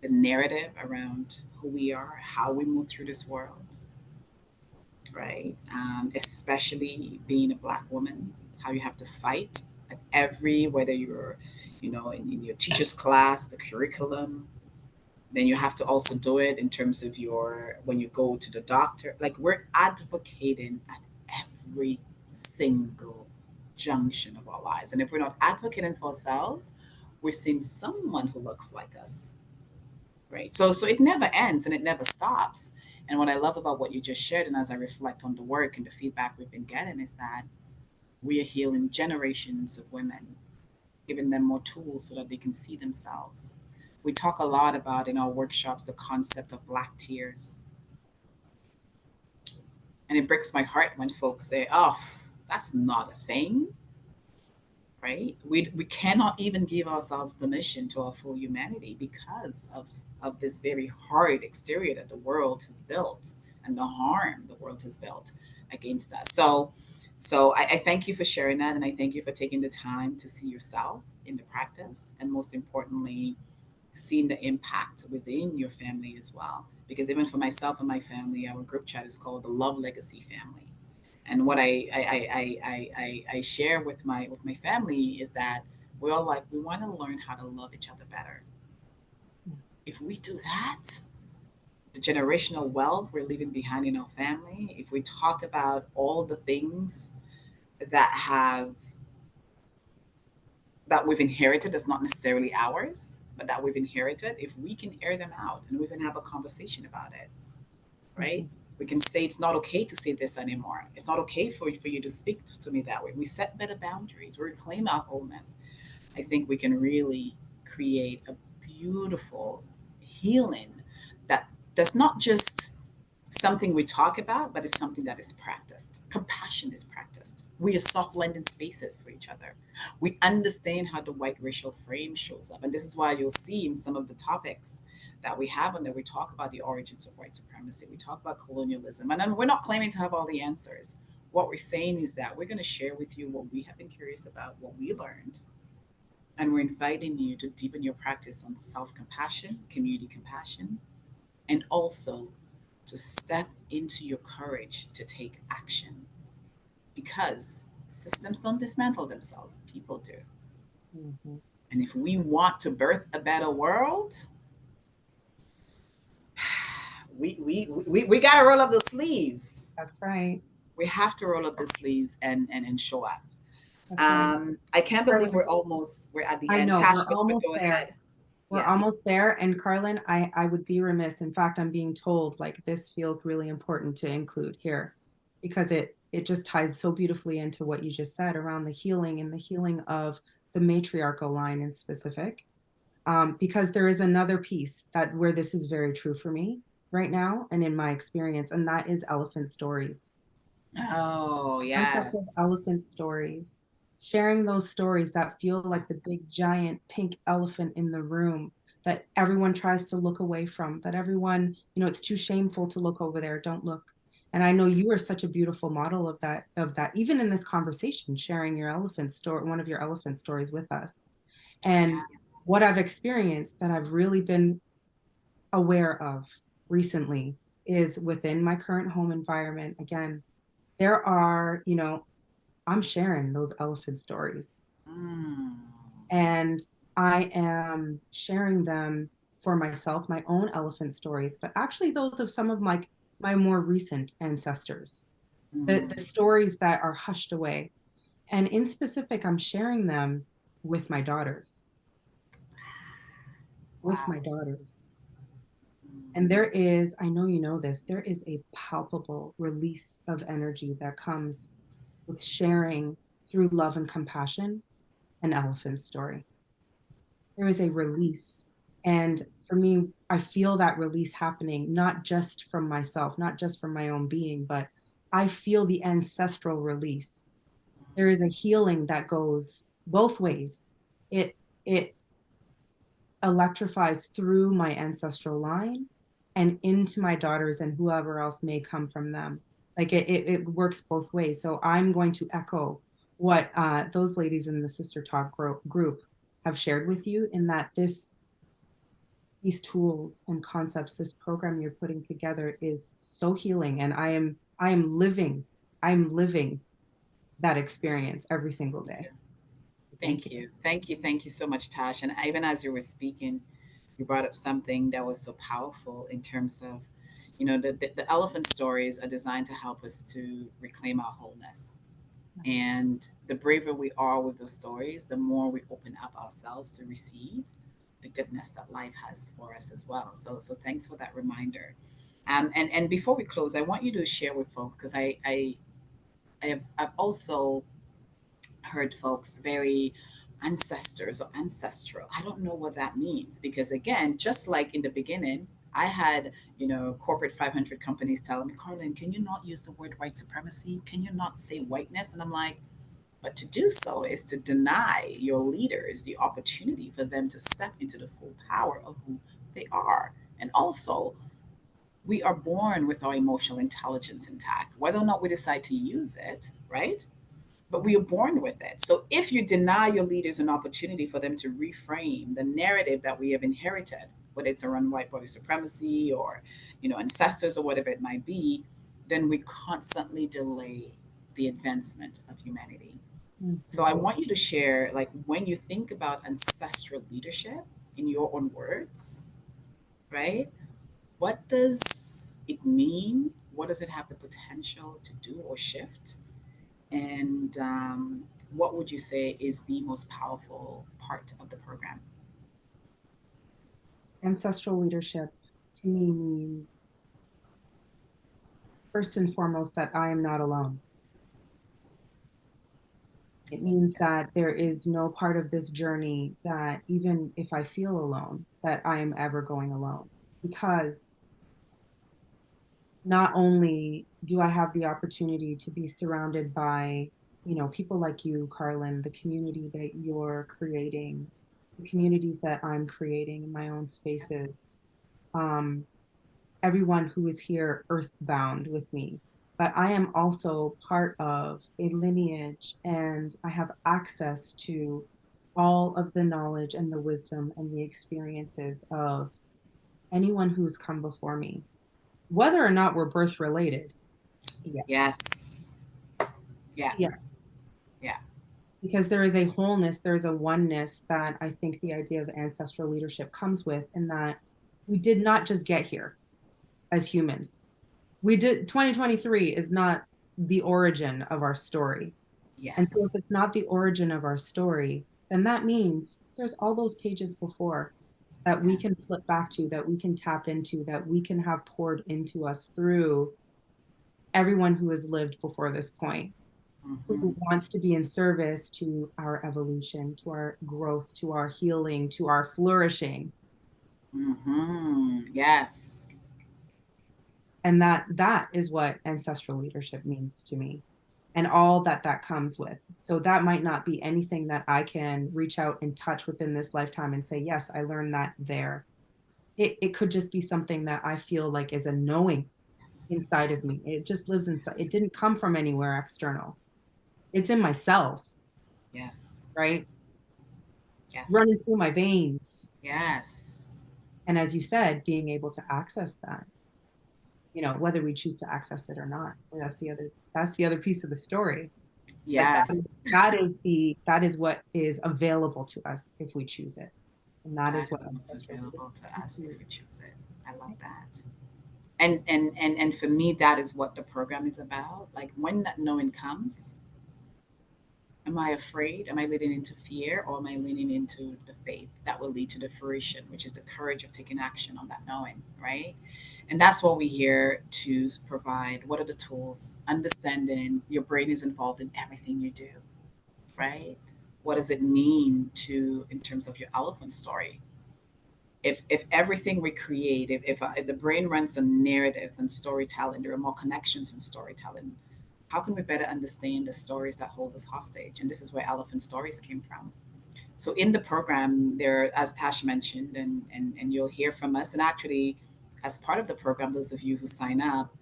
the narrative around who we are, how we move through this world, right? Especially being a Black woman, how you have to fight at whether you're, in your teacher's class, the curriculum, then you have to also do it in terms of when you go to the doctor. Like, we're advocating at every single junction of our lives. And if we're not advocating for ourselves, we're seeing someone who looks like us, right? So it never ends and it never stops. And what I love about what you just shared, and as I reflect on the work and the feedback we've been getting, is that we are healing generations of women, giving them more tools so that they can see themselves. We talk a lot about in our workshops the concept of Black tears. And it breaks my heart when folks say, oh, that's not a thing, right? We cannot even give ourselves permission to our full humanity because of this very hard exterior that the world has built and the harm the world has built against us. So I thank you for sharing that, and I thank you for taking the time to see yourself in the practice, and most importantly, seeing the impact within your family as well. Because even for myself and my family, our group chat is called the Love Legacy Family. And what I share with my family is that we're all like, we want to learn how to love each other better. If we do that, the generational wealth we're leaving behind in our family, if we talk about all the things that have that we've inherited, that's not necessarily ours, but that we've inherited, if we can air them out and we can have a conversation about it, right? Mhm. We can say it's not okay to say this anymore. It's not okay for you to speak to me that way. We set better boundaries. We reclaim our wholeness. I think we can really create a beautiful healing that does not just something we talk about, but it's something that is practiced. Compassion is practiced. We are soft landing spaces for each other. We understand how the white racial frame shows up. And this is why you'll see in some of the topics that we have and that we talk about the origins of white supremacy. We talk about colonialism. And then we're not claiming to have all the answers. What we're saying is that we're going to share with you what we have been curious about, what we learned, and we're inviting you to deepen your practice on self compassion, community compassion, and also to step into your courage to take action, because systems don't dismantle themselves, people do. Mhm. And if we want to birth a better world, we got to roll up the sleeves. That's right. We have to roll up the sleeves and show up. That's right. I can't believe Karlyn, we're at the I end. know Tasha, we're almost go there. ahead. We're Yes. almost there. And Karlyn, I would be remiss. In fact, I'm being told like this feels really important to include here because it just ties so beautifully into what you just said around the healing and the healing of the matriarchal line in specific. Because there is another piece that where this is very true for me right now and in my experience, and that is elephant stories. Oh, Concept of yes. elephant stories, sharing those stories that feel like the big giant pink elephant in the room that everyone tries to look away from, that everyone, it's too shameful to look over there, don't look. And I know you are such a beautiful model of that, even in this conversation, sharing your elephant story, one of your elephant stories with us. And Yeah. what I've experienced that I've really been aware of recently is within my current home environment. Again, there are, I'm sharing those elephant stories Mm. and I am sharing them for myself, my own elephant stories, but actually those of some of my more recent ancestors, the Mm. stories that are hushed away. And in specific, I'm sharing them with my daughters. with Wow. my daughters. And Mm. there is, I know you know this, there is a palpable release of energy that comes with sharing through love and compassion an elephant story. There is a release. And for me, I feel that release happening, not just from myself, not just from my own being, but I feel the ancestral release. There is a healing that goes both ways. It it electrifies through my ancestral line and into my daughters and whoever else may come from them. Like it works both ways. So I'm going to echo what those ladies in the Sister Talk group have shared with you, in that these tools and concepts, this program you're putting together is so healing. And I'm living that experience every single day. Thank Thank you. you. Thank you. Thank you so much, Tash. And even as you were speaking, you brought up something that was so powerful in terms of, the elephant stories are designed to help us to reclaim our wholeness. And the braver we are with those stories, the more we open up ourselves to receive the goodness that life has for us as well. So thanks for that reminder. And before we close, I want you to share with folks, because I've also heard folks very ancestors or ancestral. I don't know what that means, because again, just like in the beginning, I had, corporate 500 companies telling me, Karlyn, can you not use the word white supremacy? Can you not say whiteness? And I'm like, but to do so is to deny your leaders the opportunity for them to step into the full power of who they are. And also, we are born with our emotional intelligence intact, whether or not we decide to use it, right? But we are born with it. So if you deny your leaders an opportunity for them to reframe the narrative that we have inherited, whether it's around white body supremacy or, ancestors or whatever it might be, then we constantly delay the advancement of humanity. So I Mhm. want you to share, like, when you think about ancestral leadership in your own words, right? What does it mean? What does it have the potential to do or shift? And what would you say is the most powerful part of the program? Ancestral leadership to me means, first and foremost, that I am not alone. It means that Yes. there is no part of this journey that, even if I feel alone, that I am ever going alone. Because not only do I have the opportunity to be surrounded by, people like you, Karlyn, the community that you're creating, the communities that I'm creating in my own spaces, um, everyone who is here earthbound with me. But I am also part of a lineage, and I have access to all of the knowledge and the wisdom and the experiences of anyone who's come before me, whether or not we're birth related. Yes. Yes. Yeah. Yes. Yeah. Because there is a wholeness, there is a oneness that I think the idea of ancestral leadership comes with, in that we did not just get here as humans. 2023 is not the origin of our story. And so if Yes. it's not the origin of our story, then that means there's all those pages before that we can Yes. flip back to, that we can tap into, that we can have poured into us through everyone who has lived before this point, Mm-hmm. who wants to be in service to our evolution, to our growth, to our healing, to our flourishing. Mm-hmm. Yes. And that is what ancestral leadership means to me, and all that that comes with. So that might not be anything that I can reach out and touch within this lifetime and say, yes, I learned that there. It could just be something that I feel like is a knowing Yes. inside of me. It just lives inside. It didn't come from anywhere external. It's in my cells, Yes. right? Yes. Running through my veins. Yes. And as you said, being able to access that, whether we choose to access it or not, that's the other piece of the story. But that Yes. is that is what is available to us if we choose it. And that That is what is what's ancestral available to us if leadership we choose it. I love that. And for me, that is what the program is about. Like, when that knowing comes, Am I afraid? Am I leaning into fear, or am I leaning into the faith that will lead to the fruition, which is the courage of taking action on that knowing, right? And that's what we're here to provide. What are the tools? Understanding your brain is involved in everything you do, right? What does it mean to, in terms of your elephant story? If everything we create, if the brain runs on narratives and storytelling, there are more connections in storytelling. How can we better understand the stories that hold us hostage? And this is where elephant stories came from. So in the program, there, as Tash mentioned, and you'll hear from us, and actually, as part of the program, those of you who sign up,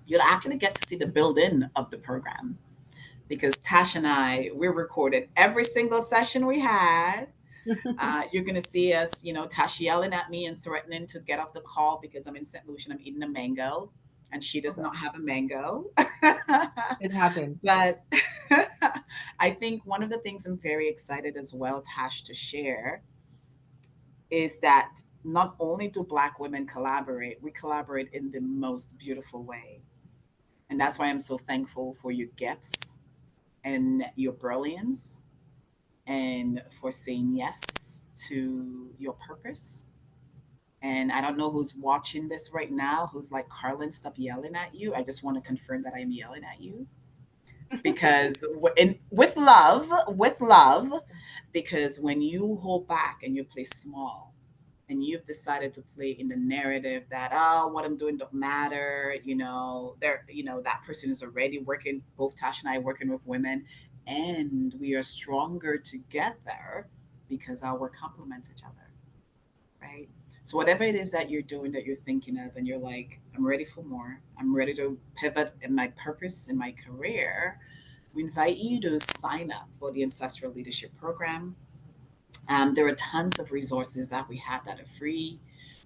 you'll actually get to see the build-in of the program, because Tash and we recorded every single session we had. You're going to see us, Tash yelling at me and threatening to get off the call because I'm in St. Lucia and I'm eating a mango, and she does Okay. not have a mango. It happened. But I think one of the things I'm very excited as well, Tash, to share is that not only do Black women collaborate, we collaborate in the most beautiful way. And that's why I'm so thankful for your gifts and your brilliance, and for saying yes to your purpose. And I don't know who's watching this right now who's like, Karlyn, stop yelling at you. I just want to confirm that I'm yelling at you, because with love, because when you hold back and you play small, and you've decided to play in the narrative that, oh, what I'm doing don't matter, that person is already working, both Tash and I working with women, and we are stronger together because our work complements each other, right? So whatever it is that you're doing, that you're thinking of, and you're like, I'm ready for more, I'm ready to pivot in my purpose, in my career, we invite you to sign up for the Ancestral Leadership Program. There are tons of resources that we have that are free.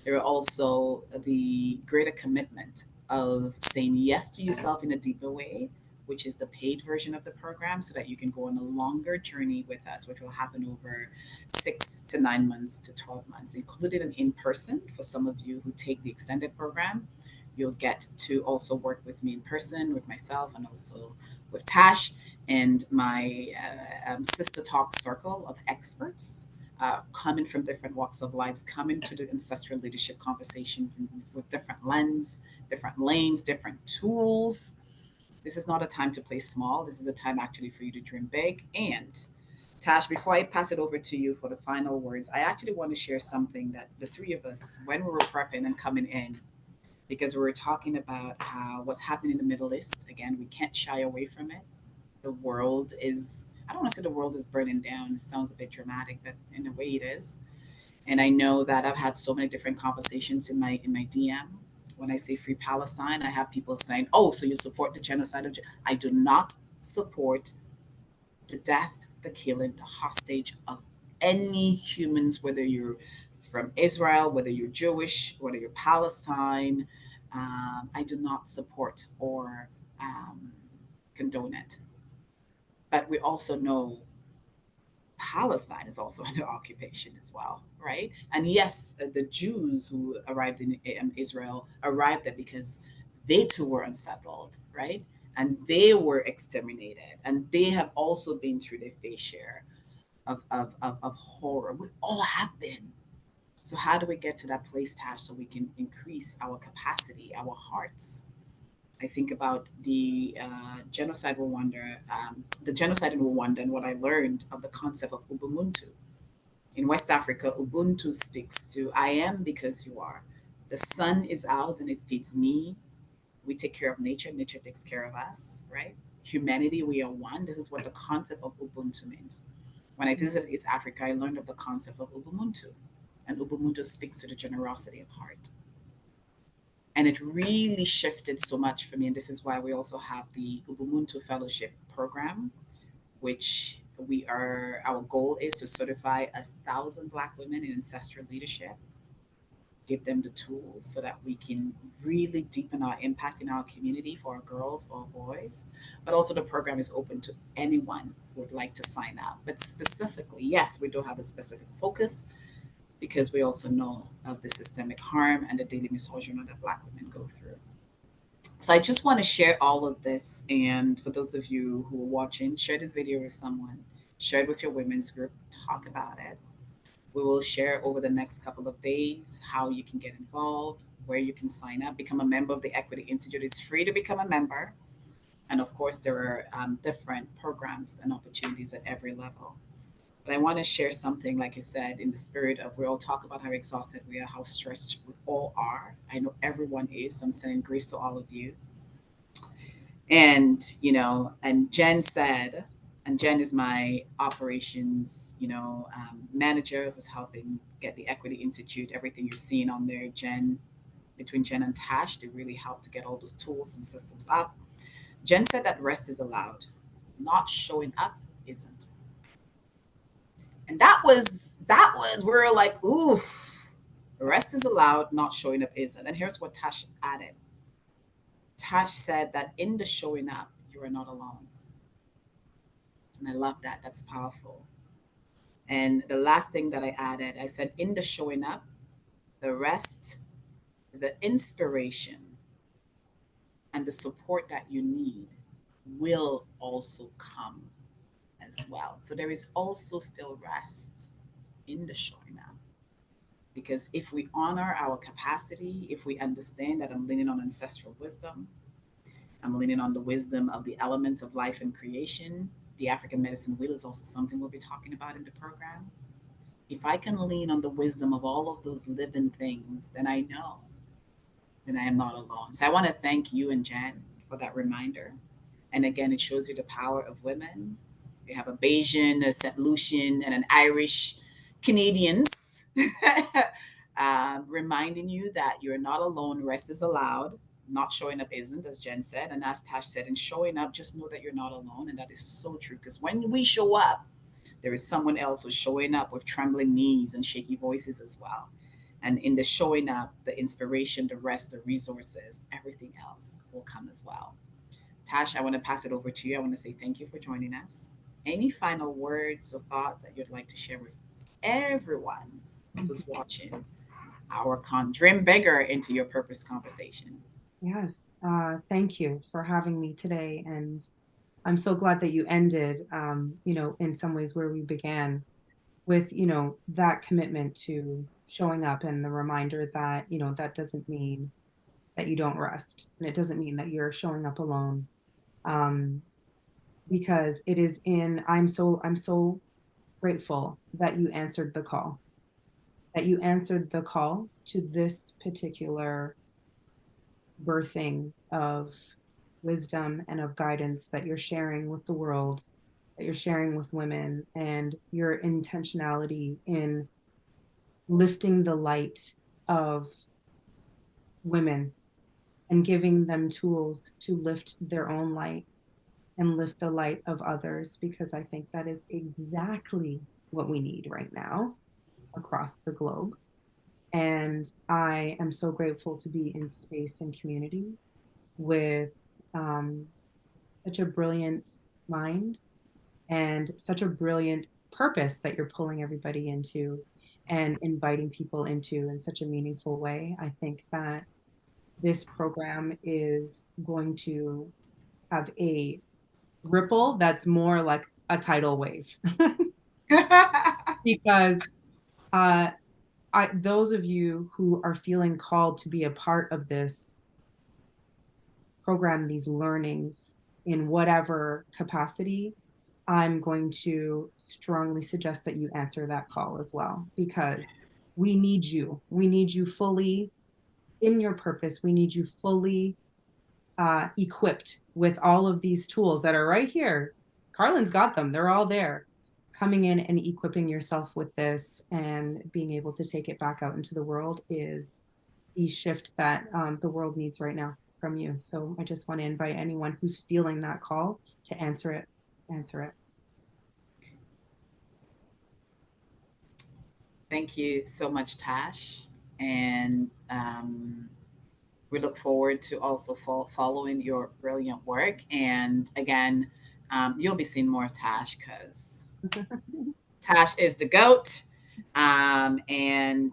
There are also the greater commitment of saying yes to yourself in a deeper way, which is the paid version of the program, so that you can go on a longer journey with us, which will happen over 6 to 9 months to 12 months, including an in person for some of you who take the extended program. You'll get to also work with me in person, with myself, and also with Tash and my sister talk circle of experts, coming from different walks of lives, coming to the ancestral leadership conversation with different lens, different lanes, different tools. This is not a time to play small. This is a time actually for you to dream big. And Tash, before I pass it over to you for the final words, I actually want to share something that the three of us, when we were prepping and coming in, because we were talking about how what's happening in the Middle East, again, we can't shy away from it. The world is, I don't want to say the world is burning down. It sounds a bit dramatic, but in a way it is. And I know that I've had so many different conversations in my DM. When I say free Palestine, I have people saying, "Oh, so you support the genocide of?" I do not support the death, the killing, the hostage of any humans, whether you're from Israel, whether you're Jewish, whether you're Palestine. I do not support or um, condone it. But we also know Palestine is also under occupation as well, right? And yes, the Jews who arrived in Israel arrived there because they too were unsettled, right? And they were exterminated, and they have also been through their fair share of horror. We all have been. So how do we get to that place, Tash, so we can increase our capacity, our hearts? I think about the genocide in Rwanda, and what I learned of the concept of Ubuntu. In West Africa, Ubuntu speaks to I am because you are. The sun is out and it feeds me. We take care of nature, nature takes care of us, right? Humanity, we are one. This is what the concept of Ubuntu means. When I visited East Africa, I learned of the concept of Ubuntu. And Ubuntu speaks to the generosity of heart. And it really shifted so much for me. And this is why we also have the Ubuntu Fellowship Program, which our goal is to certify 1,000 Black women in ancestral leadership, give them the tools so that we can really deepen our impact in our community for our girls, for our boys. But also, the program is open to anyone who would like to sign up. But specifically, yes, we do have a specific focus, because we also know of the systemic harm and the daily misogynist that Black women go through. So I just want to share all of this. And for those of you who are watching, share this video with someone, share it with your women's group, talk about it. We will share over the next couple of days how you can get involved, where you can sign up, become a member of the Equity Institute. It's free to become a member. And of course, there are different programs and opportunities at every level. But I want to share something, like I said, in the spirit of we all talk about how exhausted we are, how stretched we all are. I know everyone is. So I'm sending grace to all of you. And, and Jen said, and Jen is my operations, manager who's helping get the Equity Institute, everything you're seeing on there, Jen, between Jen and Tash, they really help to get all those tools and systems up. Jen said that rest is allowed, not showing up isn't. And we were like, ooh, rest is allowed, not showing up isn't. And here's what Tash added. Tash said that in the showing up, you are not alone. And I love that. That's powerful. And the last thing that I added, I said, in the showing up, the rest, the inspiration, and the support that you need will also come as well. So there is also still rest in the showing up. Because if we honor our capacity, if we understand that I'm leaning on ancestral wisdom, I'm leaning on the wisdom of the elements of life and creation, the African medicine wheel is also something we'll be talking about in the program. If I can lean on the wisdom of all of those living things, then I know then I am not alone. So I want to thank you and Jan for that reminder. And again, it shows you the power of women. We have a Bayesian, a St. Lucian, and an Irish Canadians reminding you that you're not alone. Rest is allowed. Not showing up isn't, as Jen said. And as Tash said, and showing up, just know that you're not alone. And that is so true. Because when we show up, there is someone else who's showing up with trembling knees and shaky voices as well. And in the showing up, the inspiration, the rest, the resources, everything else will come as well. Tash, I want to pass it over to you. I want to say thank you for joining us. Any final words or thoughts that you'd like to share with everyone who's watching our Dream Bigger into Your Purpose conversation? Yes. Thank you for having me today. And I'm so glad that you ended, in some ways where we began with, that commitment to showing up and the reminder that, that doesn't mean that you don't rest. And it doesn't mean that you're showing up alone. Um, because I'm so grateful that you answered the call, to this particular birthing of wisdom and of guidance that you're sharing with the world, that you're sharing with women, and your intentionality in lifting the light of women and giving them tools to lift their own light and lift the light of others, because I think that is exactly what we need right now across the globe. And I am so grateful to be in space and community with um, such a brilliant mind and such a brilliant purpose that you're pulling everybody into and inviting people into in such a meaningful way. I think that this program is going to have a ripple that's more like a tidal wave because uh, those of you who are feeling called to be a part of this program, these learnings in whatever capacity, I'm going to strongly suggest that you answer that call as well, because we need you. We need you fully in your purpose. We need you fully equipped with all of these tools that are right here. Karlyn's got them, they're all there. Coming in and equipping yourself with this and being able to take it back out into the world is the shift that the world needs right now from you. So I just want to invite anyone who's feeling that call to answer it. Answer it. Thank you so much, Tash. And we look forward to also following your brilliant work. And again, you'll be seeing more of Tash because Tash is the GOAT. And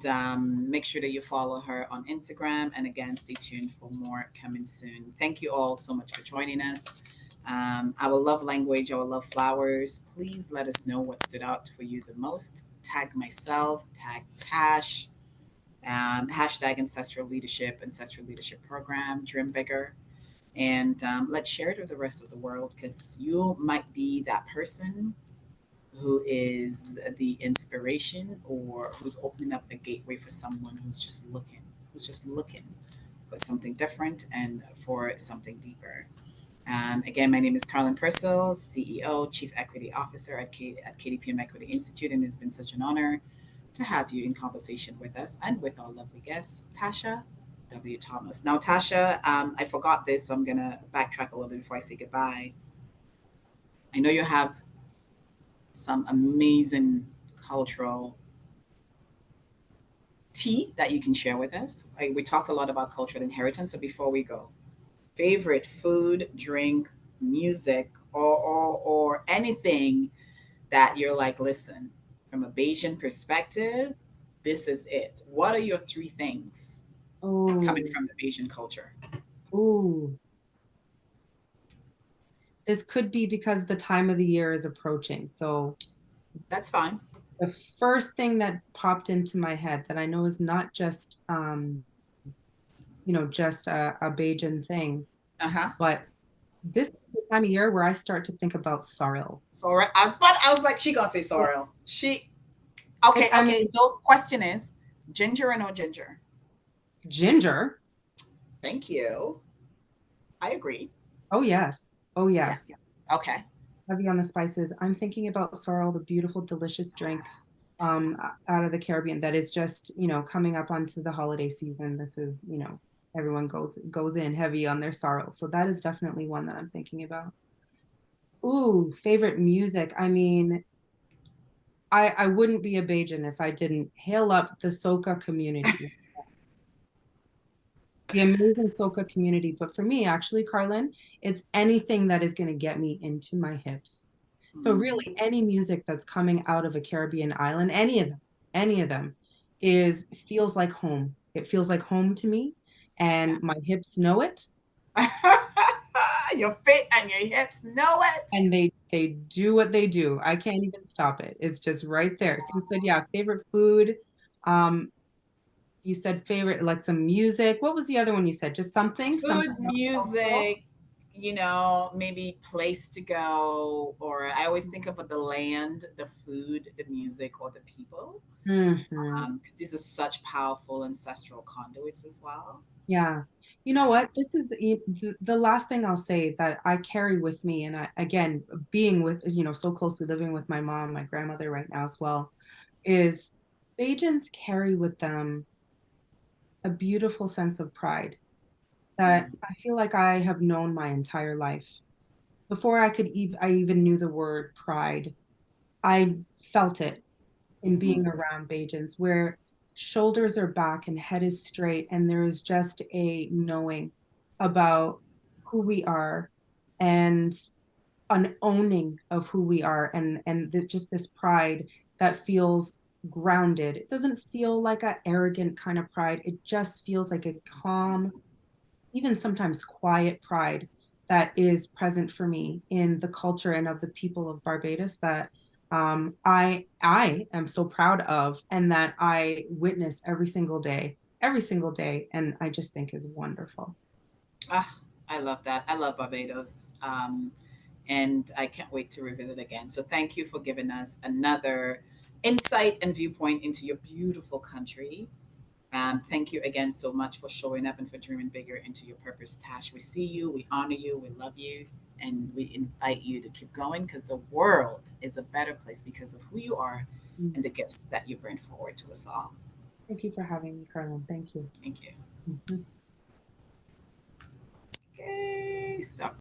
make sure that you follow her on Instagram. And again, stay tuned for more coming soon. Thank you all so much for joining us. Our love language, our love flowers. Please let us know what stood out for you the most. Tag myself, tag Tash, hashtag Ancestral Leadership Program, Dream Bigger. And let's share it with the rest of the world because you might be that person who is the inspiration or who's opening up a gateway for someone who's just looking for something different and for something deeper. Again, my name is Karlyn Percil, CEO, Chief Equity Officer at KDPM Equity Institute, and it's been such an honor to have you in conversation with us and with our lovely guest, Tasha W. Thomas. Now, Tasha, I forgot this, so I'm going to backtrack a little bit before I say goodbye. I know you have some amazing cultural tea that you can share with us. We talked a lot about cultural inheritance. So before we go, favorite food, drink, music, or anything that you're like, listen, from a Bayesian perspective, this is it. What are your three things coming Oh, from the Bayesian culture? oh, this could be because the time of the year is approaching. So That's fine. the first thing that popped into my head that I know is not just just a Bajan thing, Uh huh. but this is the time of year where I start to think about sorrel. Sorry, I was like, she gonna say So sorrel. She it, okay, I okay. mean, The question is, ginger or no ginger? ginger. Thank you. I agree. Oh yes. Oh Yes. yes. Okay. Heavy on the spices. I'm thinking about sorrel, the beautiful, delicious drink Yes. out of the Caribbean that is just, coming up onto the holiday season. This is, everyone goes in heavy on their sorrel. So that is definitely one that I'm thinking about. Ooh, favorite music. I mean, I wouldn't be a Bajan if I didn't hail up the soca community, the amazing soca community. But for me, actually, Karlyn, it's anything that is going to get me into my hips. So Mm, really, any music that's coming out of a Caribbean island, any of them, is feels like home. It feels like home to me, yeah. and my hips know it, Your feet and your hips know it. and they do what they do. I can't even stop it. It's just right there. So you said, yeah, favorite food. Um, you said favorite, like some music. What was the other one you said? Just something Food, else cultural. music, maybe place to go, or I always think about the land, the food, the music, or the people. Hmm. 'Cause these are such powerful ancestral conduits as well. Yeah. You know what? This is the last thing I'll say that I carry with me. And I, again, being with, so closely living with my mom, my grandmother right now as well, is Bajans carry with them a beautiful sense of pride that Mm, I feel like I have known my entire life. Before I even knew the word pride, I felt it in mm, being around Bajans, where shoulders are back and head is straight, and there is just a knowing about who we are and an owning of who we are, and just this pride that feels grounded. It doesn't feel like an arrogant kind of pride. It just feels like a calm, even sometimes quiet pride that is present for me in the culture and of the people of Barbados that I am so proud of and that I witness every single day, and I just think is wonderful. ah, I love that. I love Barbados. And I can't wait to revisit again. So thank you for giving us another insight and viewpoint into your beautiful country. Thank you again so much for showing up and for dreaming bigger into your purpose, Tash. We see you, we honor you, we love you, and we invite you to keep going because the world is a better place because of who you are and the gifts that you bring forward to us all. Thank you for having me, Carlin. Thank you. Thank you. Mhm. Okay, stop.